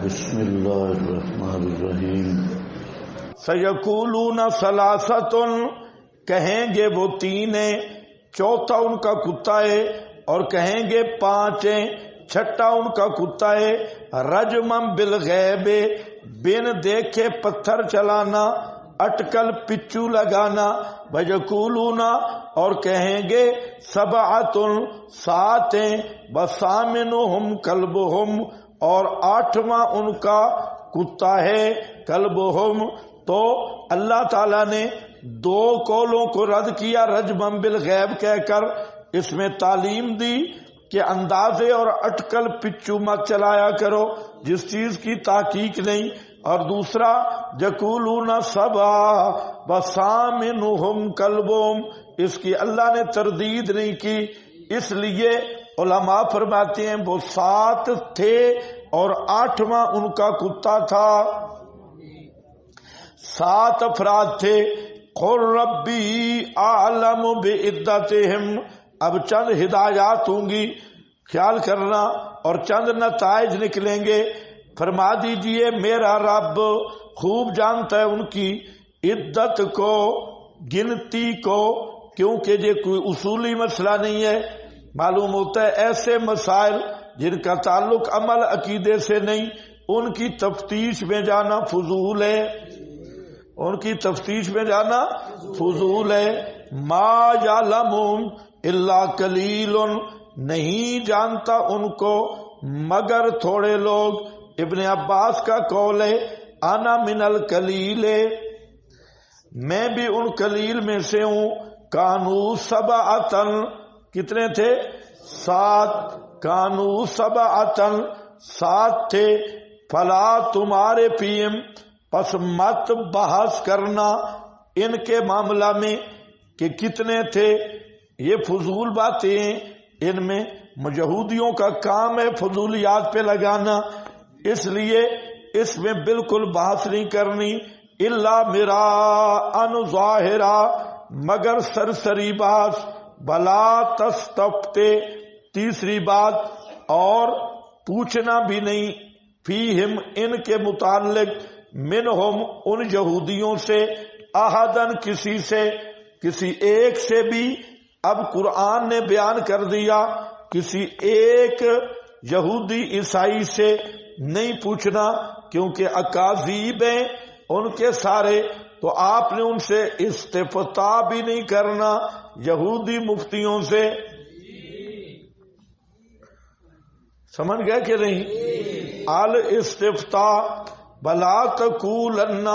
بسم اللہ الرحمن الرحیم۔ سیقولون ثلاثۃ، کہیں گے وہ تین ہیں، چوتھا ان کا کتا ہے، اور کہیں گے پانچ ہیں، چھٹا ان کا کتا ہے۔ رجمم بالغیب، بن دیکھے پتھر چلانا، اٹکل پچو لگانا۔ ویقولون، اور کہیں گے سبعۃ، سات ہیں، وثامنہم کلبہم، اور آٹھواں ان کا کتا ہے کلبہم۔ تو اللہ تعالیٰ نے دو قولوں کو رد کیا رجمم بالغیب کہہ کر، اس میں تعلیم دی کہ اندازے اور اٹکل پچو مت چلایا کرو جس چیز کی تحقیق نہیں، اور دوسرا یقولون سبع وثامنہم کلبہم، اس کی اللہ نے تردید نہیں کی۔ اس لیے علماء فرماتے ہیں وہ سات تھے اور آٹھواں ان کا کتا تھا، سات افراد تھے۔ قل ربی اعلم بعدتہم، اب چند ہدایات ہوں گی، خیال کرنا، اور چند نتائج نکلیں گے۔ فرما دیجئے میرا رب خوب جانتا ہے ان کی عدت کو، گنتی کو، کیونکہ یہ کوئی اصولی مسئلہ نہیں ہے۔ معلوم ہوتا ہے ایسے مسائل جن کا تعلق عمل عقیدے سے نہیں، ان کی تفتیش میں جانا فضول ہے، ان کی تفتیش میں جانا فضول ہے۔ ما یعلمہم الا قلیل، نہیں جانتا ان کو مگر تھوڑے لوگ۔ ابن عباس کا قول ہے انا من القلیل، میں بھی ان قلیل میں سے ہوں۔ کانو سبعۃ، کتنے تھے؟ سات۔ کانو سبعۃ، سات تھے۔ فلا تمہارے فیہم، پس مت بحث کرنا ان کے معاملہ میں کہ کتنے تھے، یہ فضول باتیں ہیں، ان میں یہودیوں کا کام ہے فضولیات پہ لگانا، اس لیے اس میں بالکل بحث نہیں کرنی۔ الا مراء ظاہرا، مگر سرسری بحث۔ بلا تستفتے، تیسری بات، اور پوچھنا بھی نہیں، فیہم ان کے متعلق، منہم ان یہودیوں سے، احدن کسی سے، کسی ایک سے بھی۔ اب قرآن نے بیان کر دیا کسی ایک یہودی عیسائی سے نہیں پوچھنا، کیونکہ اکاذیب ہیں ان کے سارے، تو آپ نے ان سے استفتاء بھی نہیں کرنا یہودی مفتیوں سے۔ سمجھ گئے کہ نہیں؟ الاستفتاء بلا تقولن،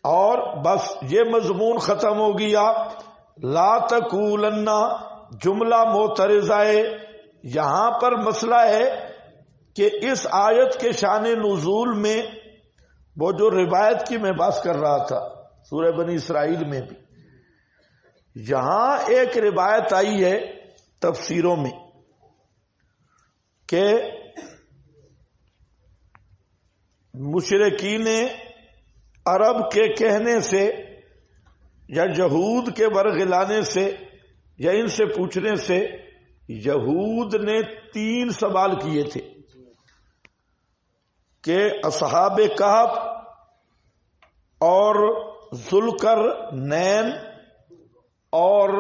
اور بس یہ مضمون ختم ہو گیا۔ لا تقولن جملہ معترضہ ہے۔ یہاں پر مسئلہ ہے کہ اس آیت کے شان نزول میں وہ جو روایت کی میں بات کر رہا تھا سورہ بنی اسرائیل میں بھی، یہاں ایک روایت آئی ہے تفسیروں میں کہ مشرکین عرب کے کہنے سے یا یہود کے ورغلانے سے یا ان سے پوچھنے سے، یہود نے تین سوال کیے تھے کہ اصحاب کہف اور ذوالقرنین اور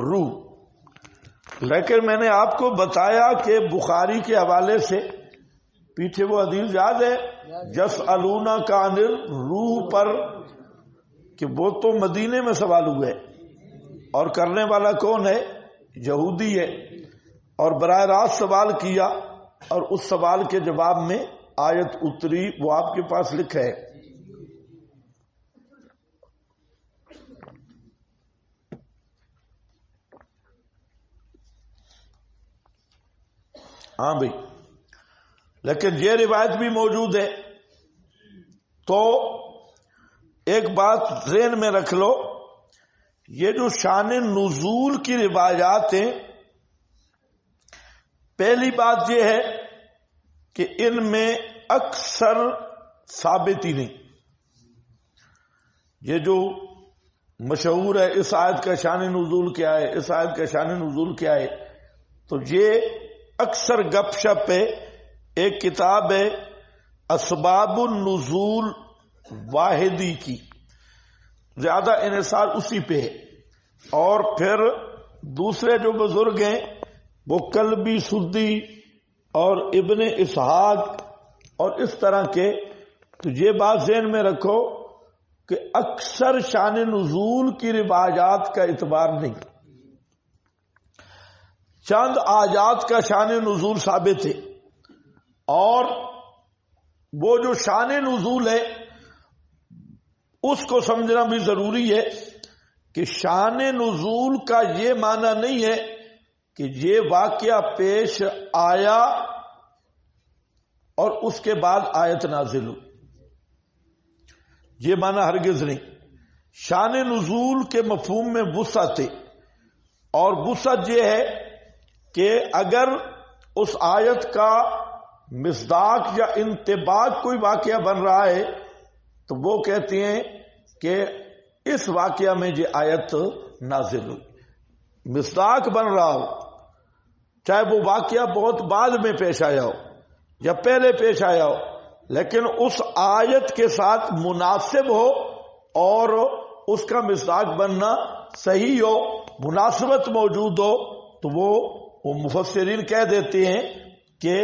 روح، لیکن میں نے آپ کو بتایا کہ بخاری کے حوالے سے پیچھے وہ حدیث یاد ہے یسألونک عن الروح پر، کہ وہ تو مدینے میں سوال ہوئے اور کرنے والا کون ہے؟ یہودی ہے، اور براہ راست سوال کیا، اور اس سوال کے جواب میں آیت اتری، وہ آپ کے پاس لکھا ہے۔ ہاں بھائی، لیکن یہ روایت بھی موجود ہے۔ تو ایک بات ذہن میں رکھ لو، یہ جو شان نزول کی روایات ہیں، پہلی بات یہ ہے کہ ان میں اکثر ثابت ہی نہیں۔ یہ جو مشہور ہے اس آیت کا شان نزول کیا ہے، اس آیت کا شان نزول کیا ہے، تو یہ اکثر گپ شپ ہے۔ ایک کتاب ہے اسباب النزول واحدی کی زیادہ انحصار اسی پہ ہے، اور پھر دوسرے جو بزرگ ہیں وہ کلبی سدی اور ابن اسحاق اور اس طرح کے. تو یہ بات ذہن میں رکھو کہ اکثر شان نزول کی روایات کا اعتبار نہیں، چند آیات کا شان نزول ثابت ہے، اور وہ جو شان نزول ہے اس کو سمجھنا بھی ضروری ہے کہ شان نزول کا یہ معنی نہیں ہے کہ یہ واقعہ پیش آیا اور اس کے بعد آیت نازل ہوئی، یہ معنی ہرگز نہیں. شان نزول کے مفہوم میں وسعت ہے، اور وسعت یہ ہے کہ اگر اس آیت کا مصداق یا انطباق کوئی واقعہ بن رہا ہے تو وہ کہتے ہیں کہ اس واقعہ میں یہ آیت نازل ہوئی. مصداق بن رہا ہو، چاہے وہ واقعہ بہت بعد میں پیش آیا ہو یا پہلے پیش آیا ہو، لیکن اس آیت کے ساتھ مناسب ہو اور اس کا مصداق بننا صحیح ہو، مناسبت موجود ہو، تو وہ مفسرین کہہ دیتے ہیں کہ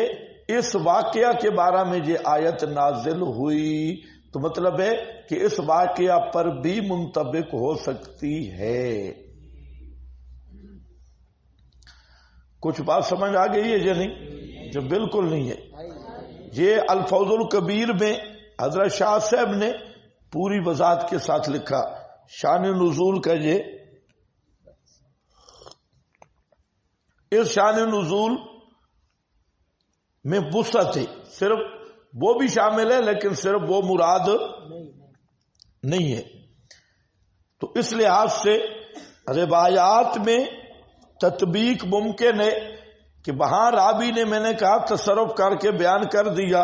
اس واقعہ کے بارے میں یہ آیت نازل ہوئی. تو مطلب ہے کہ اس واقعہ پر بھی منطبق ہو سکتی ہے. کچھ بات سمجھ آ گئی ہے یا نہیں؟ جو بالکل نہیں ہے. یہ الفوز الکبیر میں حضرت شاہ صاحب نے پوری وضاحت کے ساتھ لکھا شان نزول کا. یہ اس شان نزول میں وسعت ہے، صرف وہ بھی شامل ہے لیکن صرف وہ مراد نہیں ہے. تو اس لحاظ سے روایات میں تطبیق ممکن ہے کہ وہاں راوی نے میں نے کہا تصرف کر کے بیان کر دیا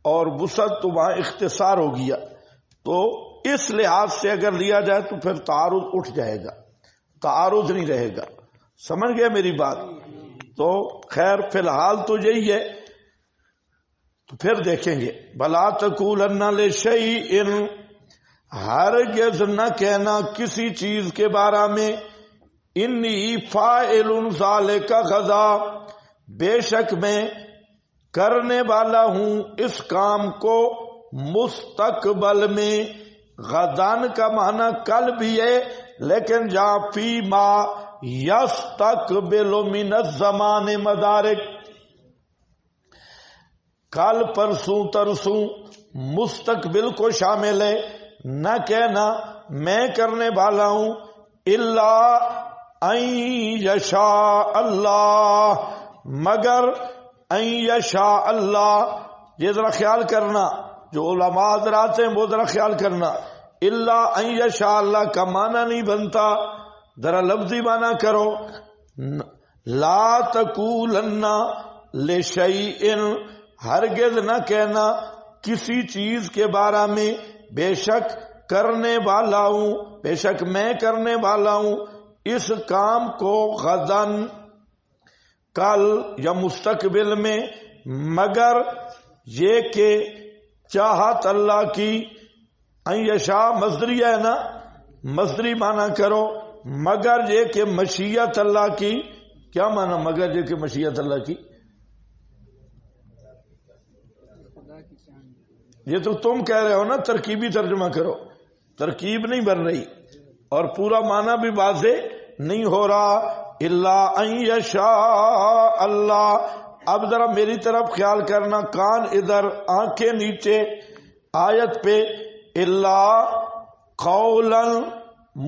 اور وسعت تو وہاں اختصار ہو گیا. تو اس لحاظ سے اگر لیا جائے تو پھر تعارض اٹھ جائے گا، تعارض نہیں رہے گا. سمجھ گئے میری بات؟ تو خیر فی الحال تو یہی ہے. تو پھر دیکھیں گے بلا تقولن لشیء، ہرگز نہ کہنا کسی چیز کے بارے میں انی فاعل ذالک غدا، بے شک میں کرنے والا ہوں اس کام کو مستقبل میں. غدان کا معنی کل بھی ہے لیکن جا فی ما یستقبل من الزمان مدارک، کل پرسوں ترسوں مستقبل کو شامل ہے. نہ کہنا میں کرنے والا ہوں الا ان یشاء اللہ، مگر ان یشاء اللہ. یہ ذرا خیال کرنا، جو علماء حضرات ہیں وہ ذرا خیال کرنا. الا ان یشاء اللہ کا معنی نہیں بنتا، ذرا لفظی معنی کرو. لا تقولن لشیء، ہرگز نہ کہنا کسی چیز کے بارے میں بے شک کرنے والا ہوں، بے شک میں کرنے والا ہوں اس کام کو غدن کل یا مستقبل میں، مگر یہ کہ چاہت اللہ کی. ان یشاء مصدری ہے نا، مصدری معنی کرو. مگر یہ کہ مشیت اللہ کی. کیا معنی مگر یہ کہ مشیت اللہ کی؟ یہ تو تم کہہ رہے ہو نا، ترکیبی ترجمہ کرو. ترکیب نہیں بن رہی اور پورا معنی بھی واضح نہیں ہو رہا. الا ان یشاء اللہ. اب ذرا میری طرف خیال کرنا، کان ادھر، آنکھیں نیچے آیت پہ. الا قولا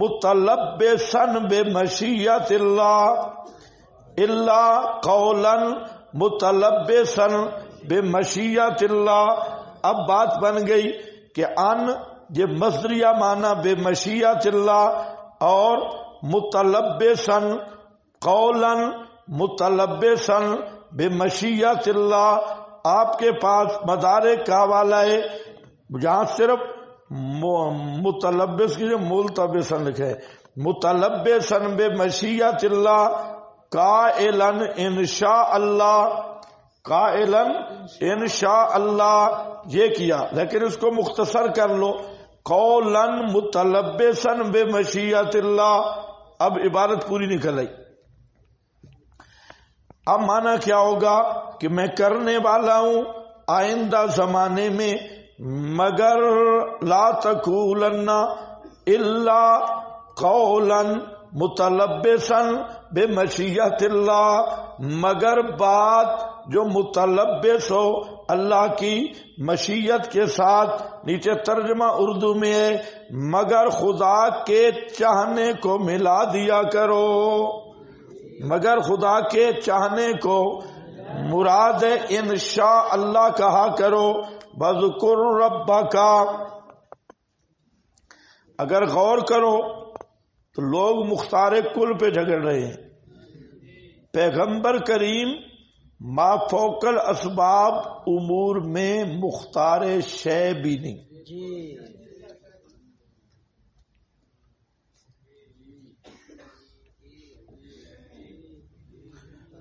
متلبسا بمشیت اللہ، الا قولا متلبسا بمشیت اللہ. اب بات بن گئی کہ ان یہ مصدریہ معنی بے مشیت اللہ اور متلبسا قولا متلبسا بے مشیت اللہ. آپ کے پاس مدارک کا حوالہ ہے جہاں صرف متلبس کی جو ملتبسا لکھے ہے، متلبسا بے مشیت اللہ قائلا انشاء اللہ. قائلن انشاء اللہ یہ کیا، لیکن اس کو مختصر کر لو، قولن متلبسن بمشیت اللہ. اب عبارت پوری نکل آئی. اب مانا کیا ہوگا کہ میں کرنے والا ہوں آئندہ زمانے میں، مگر لا تقولن الا قولا متلبسا بمشیت اللہ، مگر بات جو متلبس ہو اللہ کی مشیت کے ساتھ. نیچے ترجمہ اردو میں ہے مگر خدا کے چاہنے کو ملا دیا کرو، مگر خدا کے چاہنے کو مراد انشاء اللہ کہا کرو. بذکر ربک، اگر غور کرو تو لوگ مختار کل پہ جھگڑ رہے ہیں. پیغمبر کریم ما فوق الاسباب امور میں مختار شے بھی نہیں.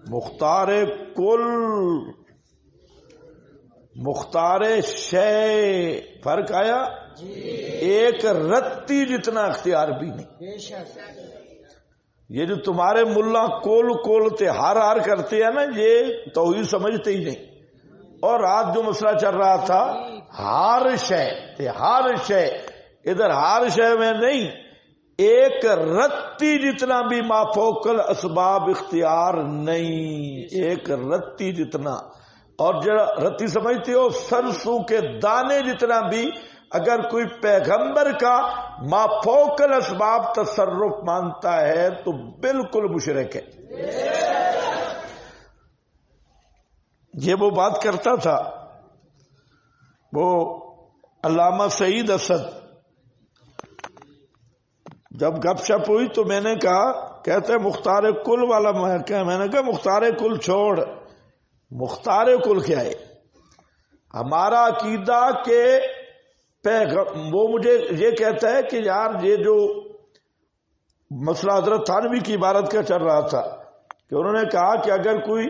مختار کل، مختار شے، فرق آیا؟ ایک رتی جتنا اختیار بھی نہیں. یہ جو تمہارے ملا کول کولتے ہار ہار کرتے ہیں نا، یہ توحید سمجھتے ہی نہیں. اور رات جو مسئلہ چل رہا تھا ہار شے، ہار شے، ادھر ہار شے میں نہیں، ایک رتی جتنا بھی ما فوق الاسباب اختیار نہیں، ایک رتی جتنا. اور جو رتی سمجھتے ہو سرسوں کے دانے جتنا بھی اگر کوئی پیغمبر کا ما فوق الاسباب تصرف مانتا ہے تو بالکل مشرک ہے. یہ وہ بات کرتا تھا وہ علامہ سعید اسد. جب گپ شپ ہوئی تو میں نے کہا، کہتے مختار کل والا میں نے کہا مختار کل چھوڑ، مختار کل کیا ہے؟ ہمارا عقیدہ کہ وہ مجھے یہ کہتا ہے کہ یار یہ جو مسئلہ حضرت تھانوی کی عبارت کا چل رہا تھا کہ انہوں نے کہا کہ اگر کوئی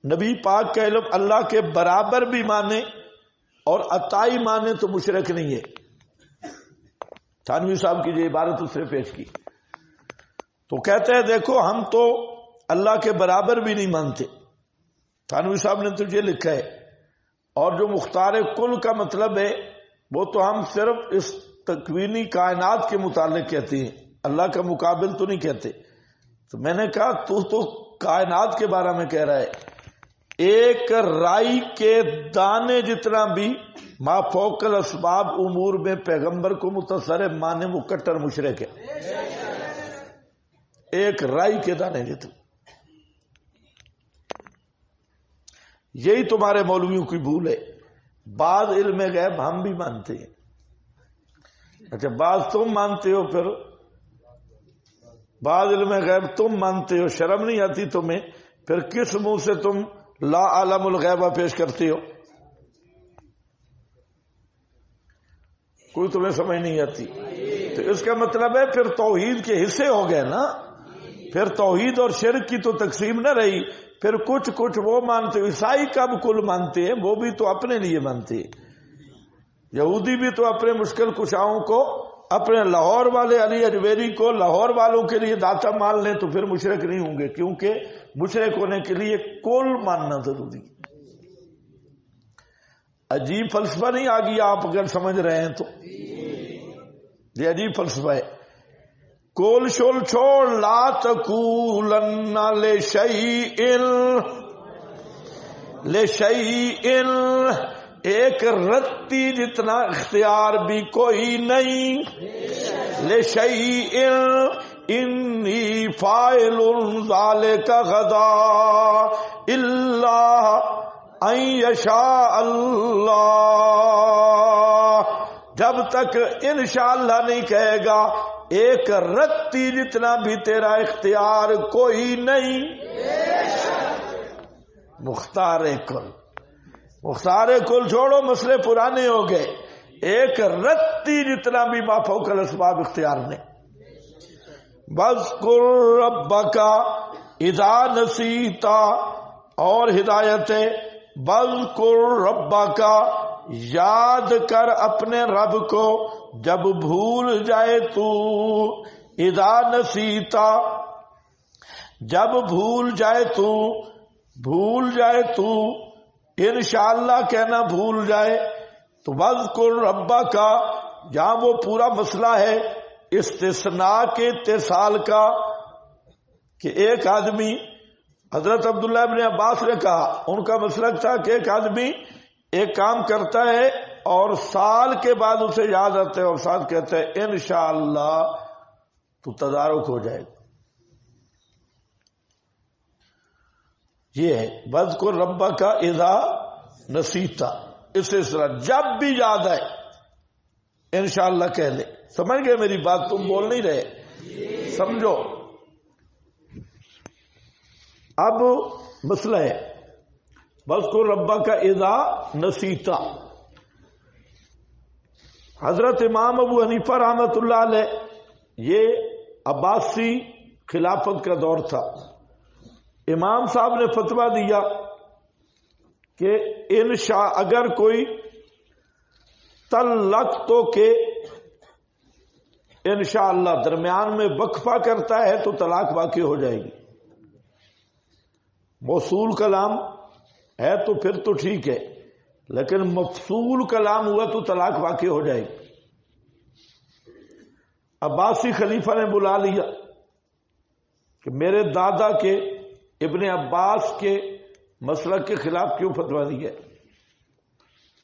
نبی پاک کا علم اللہ کے برابر بھی مانے اور عطائی مانے تو مشرک نہیں ہے. تھانوی صاحب کی جو عبارت اس نے پیش کی تو کہتے ہیں دیکھو ہم تو اللہ کے برابر بھی نہیں مانتے. تھانوی صاحب نے تو یہ لکھا ہے. اور جو مختار کل کا مطلب ہے وہ تو ہم صرف اس تکوینی کائنات کے متعلق کہتے ہیں، اللہ کا مقابل تو نہیں کہتے. تو میں نے کہا تو کائنات کے بارے میں کہہ رہا ہے. ایک رائی کے دانے جتنا بھی ما فوق الاسباب امور میں پیغمبر کو متصرف مانے وہ کٹر مشرک ہے. ایک رائی کے دانے جتنا. یہی تمہارے مولویوں کی بھول ہے. بعض علم غیب ہم بھی مانتے ہیں. اچھا بعض تم مانتے ہو، پھر بعض علم غیب تم مانتے ہو، شرم نہیں آتی تمہیں؟ پھر کس منہ سے تم لا عالم الغیبہ پیش کرتے ہو؟ کوئی تمہیں سمجھ نہیں آتی. تو اس کا مطلب ہے پھر توحید کے حصے ہو گئے نا. پھر توحید اور شرک کی تو تقسیم نہ رہی. پھر کچھ وہ مانتے. عیسائی کب کل مانتے ہیں؟ وہ بھی تو اپنے لیے مانتے ہیں. یہودی بھی تو اپنے مشکل کشاؤں کو، اپنے لاہور والے علی اجویری کو لاہور والوں کے لیے داتا مان لیں تو پھر مشرک نہیں ہوں گے، کیونکہ مشرک ہونے کے لیے کل ماننا ضروری. عجیب فلسفہ نہیں آ گیا؟ آپ اگر سمجھ رہے ہیں تو یہ عجیب فلسفہ ہے. کول شول چھوڑ، لا تقولن لشیء، ایک رتی جتنا اختیار بھی کوئی نہیں. لشیء انی فاعل ذلک غدا الا ان یشاء اللہ. جب تک انشاءاللہ نہیں کہے گا ایک رتی جتنا بھی تیرا اختیار کوئی نہیں. مختار کل، مختار کل چھوڑو، مسئلے پرانے ہو گئے. ایک رتی جتنا بھی ما فوق الاسباب اختیار نے. وَاذْكُرْ رَبَّكَ اِذَا نَسِيتَ، اور ہدایت ہے وَاذْكُرْ رَبَّكَ، یاد کر اپنے رب کو جب بھول جائے تو، اذا نسیتا، جب بھول جائے تو انشاءاللہ کہنا بھول جائے تو وَاذْكُرْ رَبَّكَ، جہاں وہ پورا مسئلہ ہے استثناء کے اتصال کا، کہ ایک آدمی، حضرت عبداللہ ابن عباس نے کہا، ان کا مسلک تھا کہ ایک آدمی ایک کام کرتا ہے اور سال کے بعد اسے یاد آتا ہے اور ساتھ کہتا ہے انشاءاللہ تو تدارک ہو جائے گا. یہ ہے وَاذْكُرْ رَبَّكَ اِذَا نَسِيتَ، اس طرح جب بھی یاد آئے انشاءاللہ کہہ لے. سمجھ گئے میری بات؟ تم بول نہیں رہے، سمجھو. اب مسئلہ ہے وَاذْكُرْ رَبَّكَ اِذَا نَسِيتَ. حضرت امام ابو حنیفہ رحمۃ اللہ علیہ، یہ عباسی خلافت کا دور تھا. امام صاحب نے فتویٰ دیا کہ اگر کوئی طلقتو کے انشاءاللہ درمیان میں وقفہ کرتا ہے تو طلاق واقع ہو جائے گی. موصول کلام ہے تو پھر تو ٹھیک ہے، لیکن مفصول کلام ہوا تو طلاق واقع ہو جائے گی. عباسی خلیفہ نے بلا لیا کہ میرے دادا کے ابن عباس کے مسلک کے خلاف کیوں فتویٰ دیا ہے؟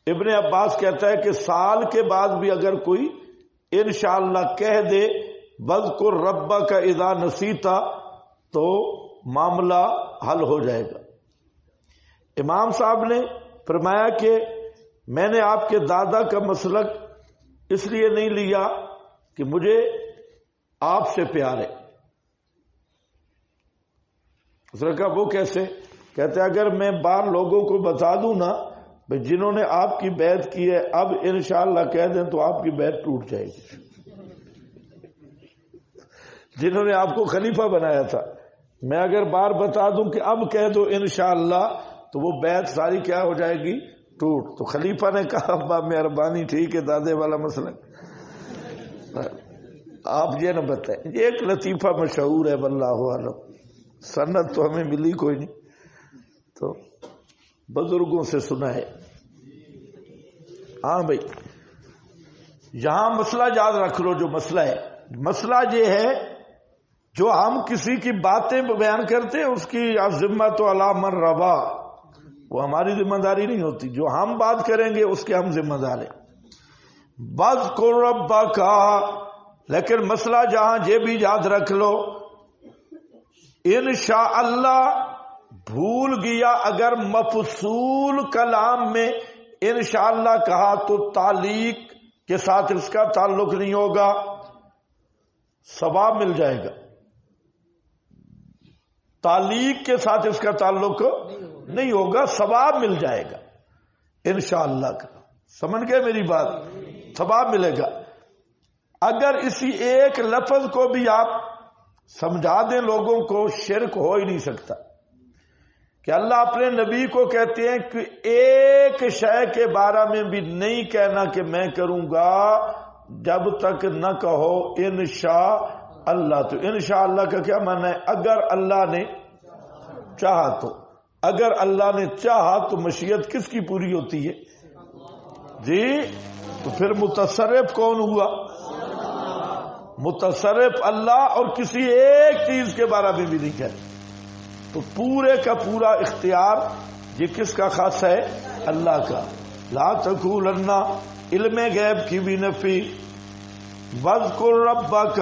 ابن عباس کہتا ہے کہ سال کے بعد بھی اگر کوئی انشاءاللہ کہہ دے وَاذْكُرْ رَبَّكَ اِذَا نَسِيتَ تو معاملہ حل ہو جائے گا. امام صاحب نے فرمایا کہ میں نے آپ کے دادا کا مسلک اس لیے نہیں لیا کہ مجھے آپ سے پیار ہے. اس نے کہا وہ کیسے؟ کہتے اگر میں بار لوگوں کو بتا دوں نا جنہوں نے آپ کی بیعت کی ہے اب انشاءاللہ کہہ دیں تو آپ کی بیعت ٹوٹ جائے گی. جنہوں نے آپ کو خلیفہ بنایا تھا، میں اگر بار بتا دوں کہ اب کہہ دو انشاءاللہ تو وہ بیعت ساری کیا ہو جائے گی؟ ٹوٹ. تو خلیفہ نے کہا ابا مہربانی ٹھیک ہے دادے والا مسئلہ آپ یہ نہ بتائیں. یہ ایک لطیفہ مشہور ہے واللہ اعلم، سند تو ہمیں ملی کوئی نہیں، تو بزرگوں سے سنا ہے. ہاں بھائی یہاں مسئلہ یاد رکھ لو. جو مسئلہ ہے، مسئلہ یہ ہے جو ہم کسی کی باتیں بیان کرتے ہیں اس کی ذمۃ علی من روا، وہ ہماری ذمہ داری نہیں ہوتی. جو ہم بات کریں گے اس کے ہم ذمہ دار ہیں. وَاذْكُرْ رَبَّكَ، لیکن مسئلہ جہاں یہ بھی یاد رکھ لو انشاءاللہ بھول گیا اگر مفصول کلام میں انشاءاللہ کہا تو تعلیق کے ساتھ اس کا تعلق نہیں ہوگا، ثواب مل جائے گا. تعلیق کے ساتھ اس کا تعلق نہیں ہوگا، ثواب مل جائے گا انشاءاللہ کا. سمجھ گئے میری بات؟ ثواب ملے گا. اگر اسی ایک لفظ کو بھی آپ سمجھا دیں لوگوں کو، شرک ہو ہی نہیں سکتا. کہ اللہ اپنے نبی کو کہتے ہیں کہ ایک شے کے بارے میں بھی نہیں کہنا کہ میں کروں گا جب تک نہ کہو انشاءاللہ. تو انشاءاللہ کا کیا معنی ہے؟ اگر اللہ نے چاہا تو. اگر اللہ نے چاہا تو مشیت کس کی پوری ہوتی ہے جی؟ تو پھر متصرف کون ہوا؟ متصرف اللہ، اور کسی ایک چیز کے بارے میں بھی نہیں کہتے. تو پورے کا پورا اختیار یہ کس کا خاص ہے؟ اللہ کا. لا تقولن، علم غیب کی بھی نفی. وَاذْكُرْ رَبَّكَ،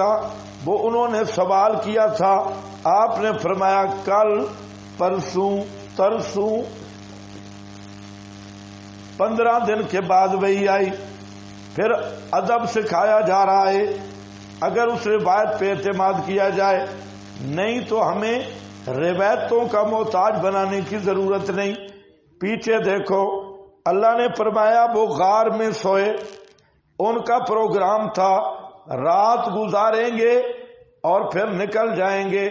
وہ انہوں نے سوال کیا تھا، آپ نے فرمایا کل، پرسوں، ترسوں، 15 دن کے بعد وہی آئی. پھر ادب سکھایا جا رہا ہے. اگر اس روایت پہ اعتماد کیا جائے، نہیں تو ہمیں روایتوں کا محتاج بنانے کی ضرورت نہیں. پیچھے دیکھو اللہ نے فرمایا وہ غار میں سوئے، ان کا پروگرام تھا رات گزاریں گے اور پھر نکل جائیں گے.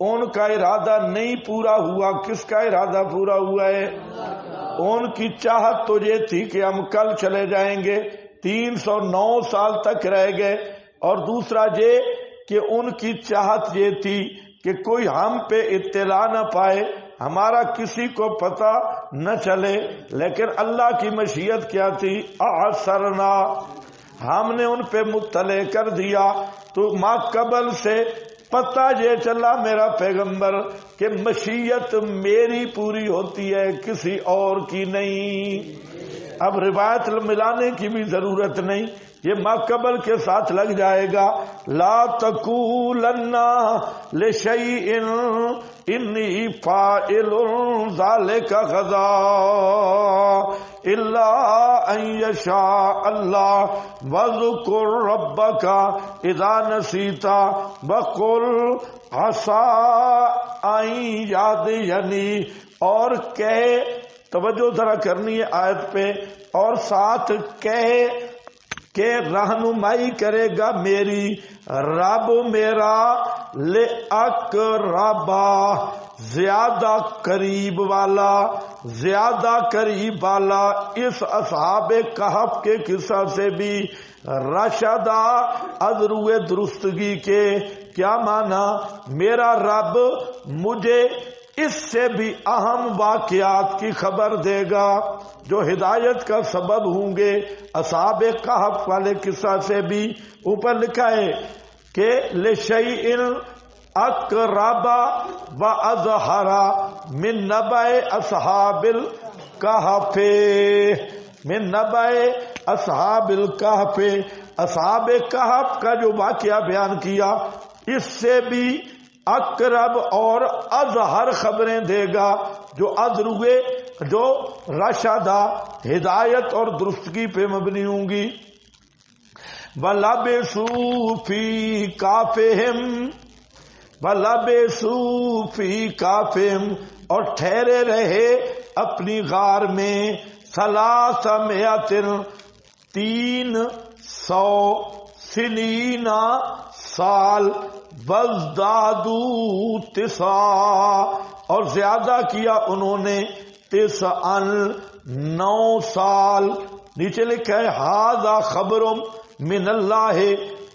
ان کا ارادہ نہیں پورا ہوا. کس کا ارادہ پورا ہوا ہے؟ ان کی چاہت تو یہ تھی کہ ہم کل چلے جائیں گے، 309 سال تک رہ گئے، اور دوسرا یہ کہ ان کی چاہت یہ تھی کہ کوئی ہم پہ اطلاع نہ پائے، ہمارا کسی کو پتہ نہ چلے، لیکن اللہ کی مشیت کیا تھی؟ اعثرنا، ہم نے ان پہ مطلع کر دیا، تو ما قبل سے پتہ یہ چلا میرا پیغمبر کہ مشیت میری پوری ہوتی ہے، کسی اور کی نہیں۔ اب روایت ملانے کی بھی ضرورت نہیں، یہ ما قبل کے ساتھ لگ جائے گا۔ لا تقولن لشیء انی فاعل ذلک غدا الا ان یشاء اللہ واذکر ربک اذا نسیت وقل عسى ان یہدینی، اور کہے، توجہ ذرا کرنی ہے آیت پہ، اور ساتھ کہے کہ رہنمائی کرے گا میری رب میرا، لأقربا، زیادہ قریب والا، زیادہ قریب والا، اس اصحاب کہف کے قصہ سے بھی رشدہ، از روئے درستگی کے۔ کیا مانا؟ میرا رب مجھے اس سے بھی اہم واقعات کی خبر دے گا جو ہدایت کا سبب ہوں گے۔ اصحاب کہف والے قصہ سے بھی اوپر لکھا ہے کہ لشیء اقرب و اظہر من نبأ اصحاب الکہف، من نبأ اصحاب الکہف، اصحاب کہف کا جو واقعہ بیان کیا اس سے بھی اقرب اور اظہر خبریں دے گا، جو ادروے، جو رشدہ، ہدایت اور درستگی پہ مبنی ہوں گی۔ وَلَبِثُوا فِي كَهْفِهِمْ، وَلَبِثُوا فِي كَهْفِهِمْ، اور ٹھہرے رہے اپنی غار میں، 300 سنین، سال، وَازْدَادُوا 9، اور زیادہ کیا انہوں نے، 9 سال۔ نیچے لکھا ہے ھذا خبر من اللہ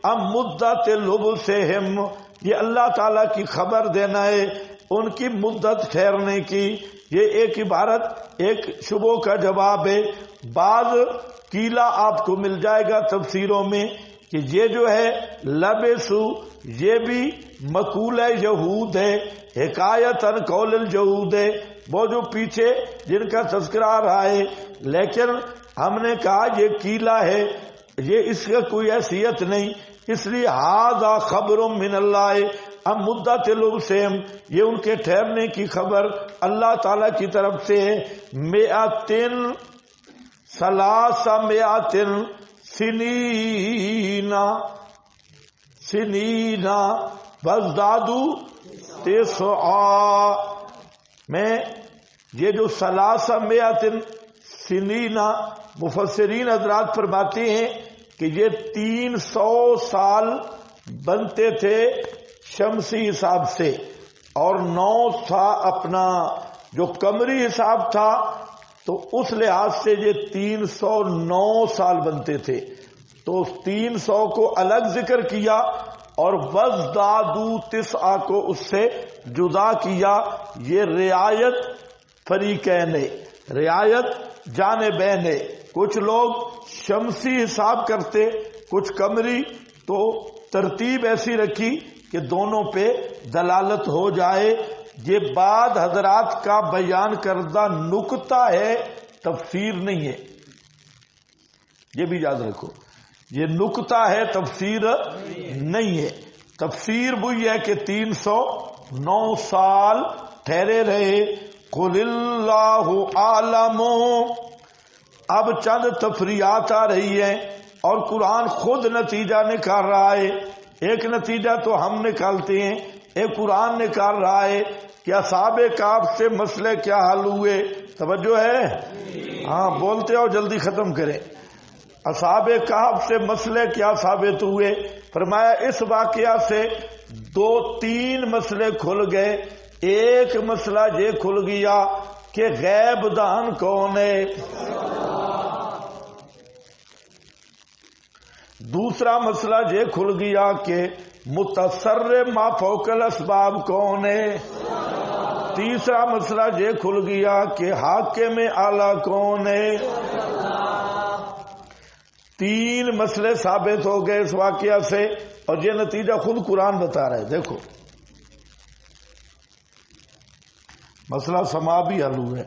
ام مدت لبثہم، یہ اللہ تعالیٰ کی خبر دینا ہے ان کی مدت ٹھہرنے کی۔ یہ ایک عبارت ایک شبہ کا جواب ہے۔ بعض قیلہ آپ کو مل جائے گا تفسیروں میں کہ یہ جو ہے لبسو، یہ بھی مقول یہود ہے، حکایتاً قول الجہود ہے، وہ جو پیچھے جن کا تذکرہ آ رہا ہے، لیکن ہم نے کہا یہ قیلہ ہے، یہ اس کا کوئی حیثیت نہیں، اس لیے ھذا خبر من اللہ ام مدت لبثہم، یہ ان کے ٹھہرنے کی خبر اللہ تعالی کی طرف سے ہے۔ 300 سنین وازدادوا 9، میں یہ جو 300 سنین، مفسرین حضرات فرماتے ہیں کہ یہ 300 سال بنتے تھے شمسی حساب سے، اور 9 تھا اپنا جو قمری حساب تھا، تو اس لحاظ سے یہ 309 سال بنتے تھے۔ تو 300 کو الگ ذکر کیا اور وازدادوا 9 کو اس سے جدا کیا۔ یہ رعایت فریقین ہے، رعایت جانبین ہے۔ کچھ لوگ شمسی حساب کرتے، کچھ قمری، تو ترتیب ایسی رکھی کہ دونوں پہ دلالت ہو جائے۔ یہ بعد حضرات کا بیان کردہ نکتہ ہے، تفسیر نہیں ہے، یہ بھی یاد رکھو، یہ نکتہ ہے، تفسیر نہیں ہے۔ تفسیر وہی ہے کہ 309 سال ٹھہرے رہے۔ قل اللہ عالم، اب چند تفریعات آ رہی ہیں اور قرآن خود نتیجہ نکال رہا ہے۔ ایک نتیجہ تو ہم نکالتے ہیں، ایک قرآن نکال رہا ہے کہ اصحاب کہف سے مسئلے کیا حل ہوئے۔ توجہ ہے؟ ہاں بولتے ہو، جلدی ختم کریں۔ اصحاب کہف سے مسئلے کیا ثابت ہوئے؟ فرمایا اس واقعہ سے 2-3 مسئلے کھل گئے۔ ایک مسئلہ یہ کھل گیا کہ غیب دان کون ہے. دوسرا مسئلہ یہ کھل گیا کہ متصرف ما فوق الاسباب کون ہے. تیسرا مسئلہ یہ کھل گیا کہ حاکم اعلی کون ہے. تین مسئلے ثابت ہو گئے اس واقعہ سے، اور یہ نتیجہ خود قرآن بتا رہے. دیکھو مسئلہ سما بھی حل ہوا ہے.